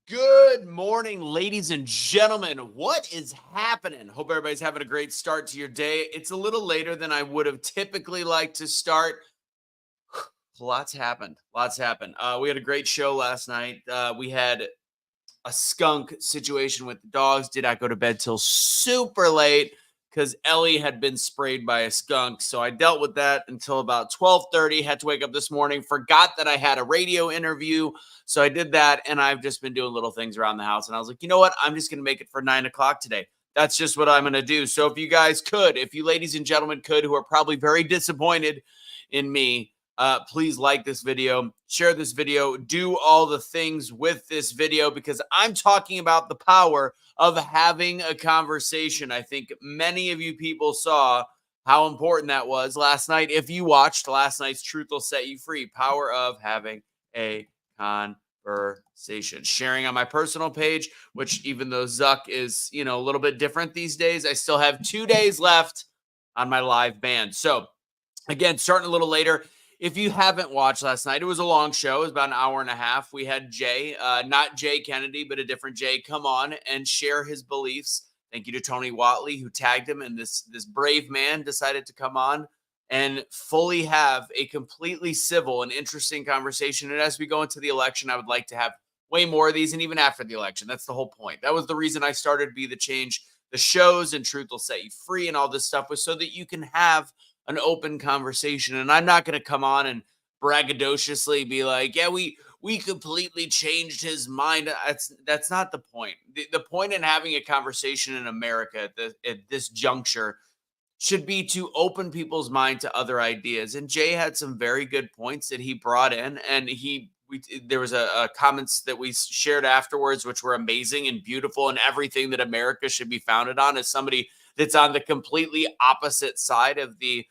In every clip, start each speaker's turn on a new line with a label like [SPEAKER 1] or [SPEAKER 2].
[SPEAKER 1] Good morning, ladies and gentlemen. What is happening? Hope everybody's having a great start to your day. It's a little later than I would have typically liked to start. Lots happened. Lots happened. We had a great show last night. We had a skunk situation with the dogs. Did not go to bed till super late because Ellie had been sprayed by a skunk. So I dealt with that until about 12:30. Had to wake up this morning. Forgot that I had a radio interview. So I did that, and I've just been doing little things around the house. And I was like, you know what? I'm just going to make it for 9 o'clock today. That's just what I'm going to do. So if you guys could, if you ladies and gentlemen could, who are probably very disappointed in me, please like this video, share this video, do all the things with this video because I'm talking about the power of having a conversation. I think many of you people saw how important that was last night. If you watched last night's Truth Will Set You Free, power of having a conversation. Sharing on my personal page, which even though Zuck is, a little bit different these days, I still have 2 days left on my live band. So again, starting a little later. If you haven't watched last night, it was a long show. It was about an hour and a half. We had Jay, not Jay Kennedy, but a different Jay, come on and share his beliefs. Thank you to Tony Watley, who tagged him, and this brave man decided to come on and fully have a completely civil and interesting conversation. And as we go into the election, I would like to have way more of these, and even after the election. That's the whole point. That was the reason I started Be the Change, the shows, and Truth Will Set You Free, and all this stuff was so that you can have an open conversation. And I'm not going to come on and braggadociously be like, yeah, we completely changed his mind. That's not the point. The point in having a conversation in America at this juncture should be to open people's mind to other ideas. And Jay had some very good points that he brought in, and there was a comments that we shared afterwards, which were amazing and beautiful, and everything that America should be founded on. As somebody that's on the completely opposite side of the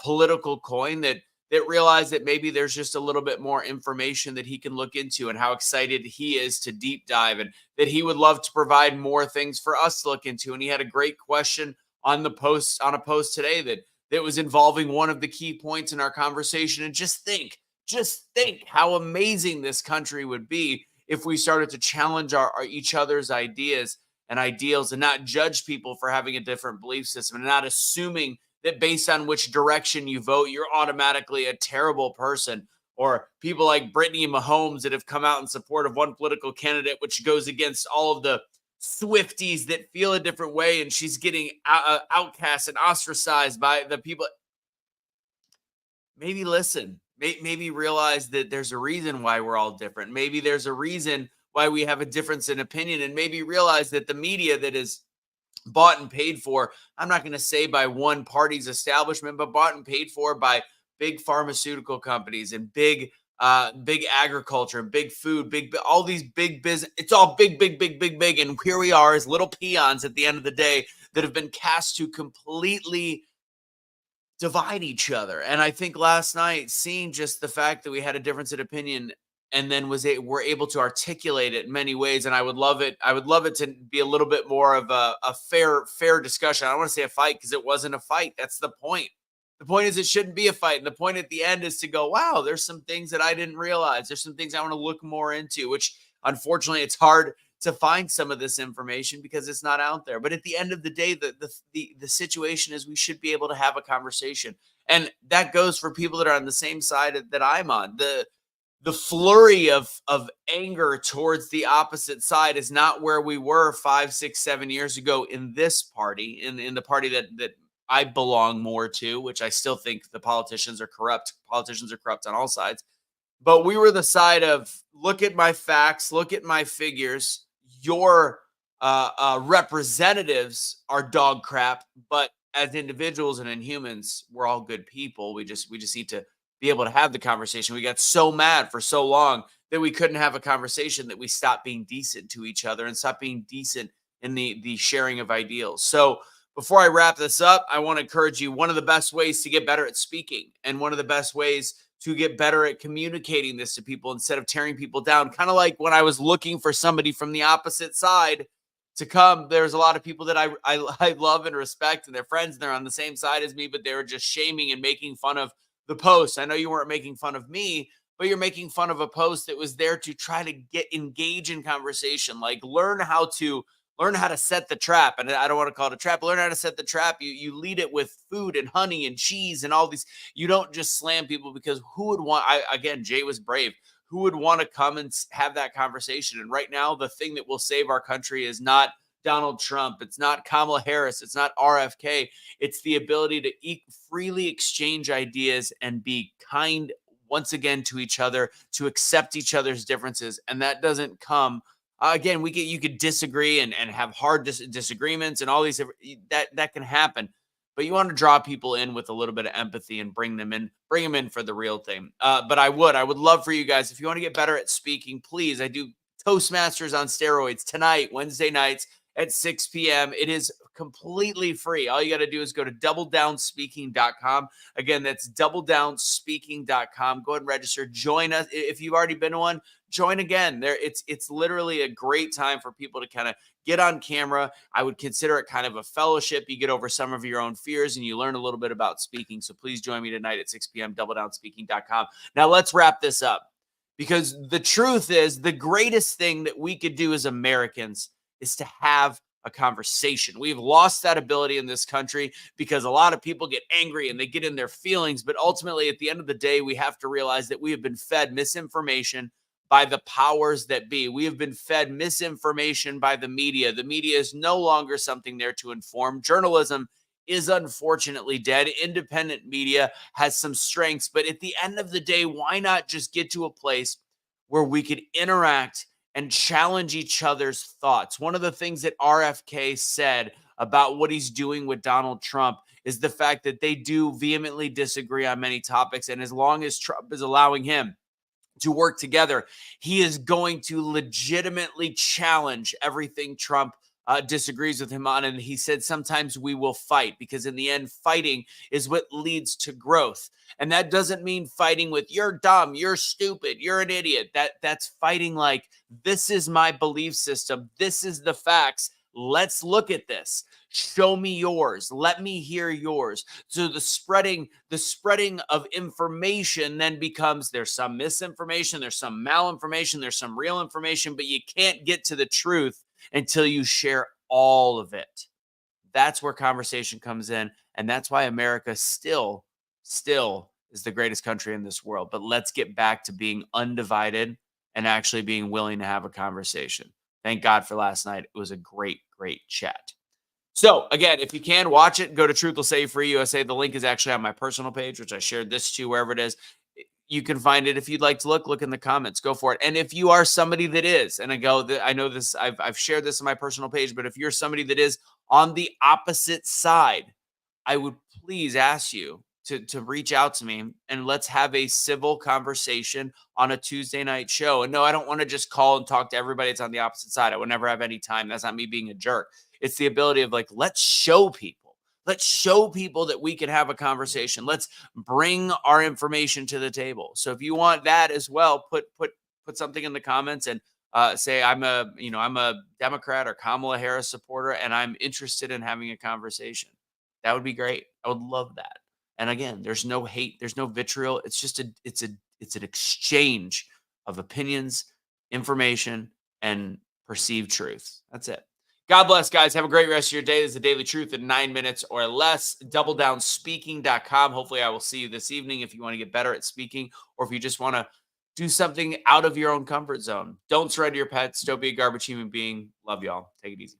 [SPEAKER 1] political coin, that realized that maybe there's just a little bit more information that he can look into, and how excited he is to deep dive, and that he would love to provide more things for us to look into. And he had a great question on a post today that was involving one of the key points in our conversation. And just think how amazing this country would be if we started to challenge our each other's ideas and ideals, and not judge people for having a different belief system, and not assuming that based on which direction you vote, you're automatically a terrible person. Or people like Brittany Mahomes that have come out in support of one political candidate, which goes against all of the Swifties that feel a different way, and she's getting outcast and ostracized by the people. Maybe listen, maybe realize that there's a reason why we're all different. Maybe there's a reason why we have a difference in opinion, and maybe realize that the media that is bought and paid for, I'm not going to say by one party's establishment, but bought and paid for by big pharmaceutical companies and big agriculture and big food, all these big business. It's all big. And here we are as little peons at the end of the day that have been cast to completely divide each other. And I think last night, seeing just the fact that we had a difference in opinion, and then were able to articulate it in many ways. And I would love it to be a little bit more of a fair discussion. I don't want to say a fight, because it wasn't a fight. That's the point. The point is, it shouldn't be a fight. And the point at the end is to go, wow, there's some things that I didn't realize. There's some things I want to look more into, which unfortunately it's hard to find some of this information because it's not out there. But at the end of the day, the situation is we should be able to have a conversation. And that goes for people that are on the same side that I'm on. The flurry of anger towards the opposite side is not where we were 5, 6, 7 years ago in this party, in the party that I belong more to, which I still think the politicians are corrupt. Politicians are corrupt on all sides. But we were the side of, look at my facts, look at my figures. Your representatives are dog crap, but as individuals and in humans, we're all good people. We just need to be able to have the conversation. We got so mad for so long that we couldn't have a conversation that we stopped being decent to each other and stopped being decent in the sharing of ideals. So before I wrap this up, I want to encourage you, one of the best ways to get better at speaking, and one of the best ways to get better at communicating this to people instead of tearing people down, kind of like when I was looking for somebody from the opposite side to come. There's a lot of people that I love and respect, and they're friends, and they're on the same side as me, but they were just shaming and making fun of the post. I know you weren't making fun of me, but you're making fun of a post that was there to try to engage in conversation. Like learn how to set the trap. And I don't want to call it a trap. Learn how to set the trap. You lead it with food and honey and cheese and all these. You don't just slam people, because who would want, again, Jay was brave. Who would want to come and have that conversation? And right now, the thing that will save our country is not Donald Trump. It's not Kamala Harris. It's not RFK. It's the ability to freely exchange ideas and be kind once again to each other, to accept each other's differences. And that doesn't come again. You could disagree and have hard disagreements and all these that can happen. But you want to draw people in with a little bit of empathy and bring them in for the real thing. But I would love for you guys, if you want to get better at speaking, please. I do Toastmasters on steroids tonight, Wednesday nights at 6 p.m. It is completely free. All you got to do is go to doubledownspeaking.com. Again, that's doubledownspeaking.com. Go ahead and register. Join us. If you've already been to one, join again. It's literally a great time for people to kind of get on camera. I would consider it kind of a fellowship. You get over some of your own fears and you learn a little bit about speaking. So please join me tonight at 6 p.m. doubledownspeaking.com. Now let's wrap this up, because the truth is the greatest thing that we could do as Americans is to have a conversation. We've lost that ability in this country because a lot of people get angry and they get in their feelings. But ultimately, at the end of the day, we have to realize that we have been fed misinformation by the powers that be. We have been fed misinformation by the media. The media is no longer something there to inform. Journalism is unfortunately dead. Independent media has some strengths, but at the end of the day, why not just get to a place where we could interact and challenge each other's thoughts? One of the things that RFK said about what he's doing with Donald Trump is the fact that they do vehemently disagree on many topics. And as long as Trump is allowing him to work together, he is going to legitimately challenge everything Trump disagrees with him on. And he said, sometimes we will fight, because in the end, fighting is what leads to growth. And that doesn't mean fighting with you're dumb, you're stupid, you're an idiot. That's fighting like, this is my belief system. This is the facts. Let's look at this. Show me yours. Let me hear yours. So the spreading of information then becomes, there's some misinformation, there's some malinformation, there's some real information, but you can't get to the truth until you share all of it. That's where conversation comes in. And that's why America still is the greatest country in this world. But let's get back to being undivided and actually being willing to have a conversation. Thank God for last night. It was a great chat. So again, if you can watch it, go to Truth Will Set You Free USA. The link is actually on my personal page, which I shared this to, wherever it is. You can find it. If you'd like to look in the comments, go for it. And if you are somebody that is, and I know this, I've shared this on my personal page, but if you're somebody that is on the opposite side, I would please ask you to reach out to me and let's have a civil conversation on a Tuesday night show. And no, I don't want to just call and talk to everybody that's on the opposite side. I would never have any time. That's not me being a jerk. It's the ability of like, let's show people that we can have a conversation. Let's bring our information to the table. So if you want that as well, put something in the comments and say I'm a Democrat or Kamala Harris supporter and I'm interested in having a conversation. That would be great. I would love that. And again, there's no hate, there's no vitriol. It's just it's an exchange of opinions, information, and perceived truth. That's it. God bless, guys. Have a great rest of your day. This is the Daily Truth in 9 minutes or less. DoubleDownSpeaking.com. Hopefully, I will see you this evening if you want to get better at speaking, or if you just want to do something out of your own comfort zone. Don't surrender your pets. Don't be a garbage human being. Love y'all. Take it easy.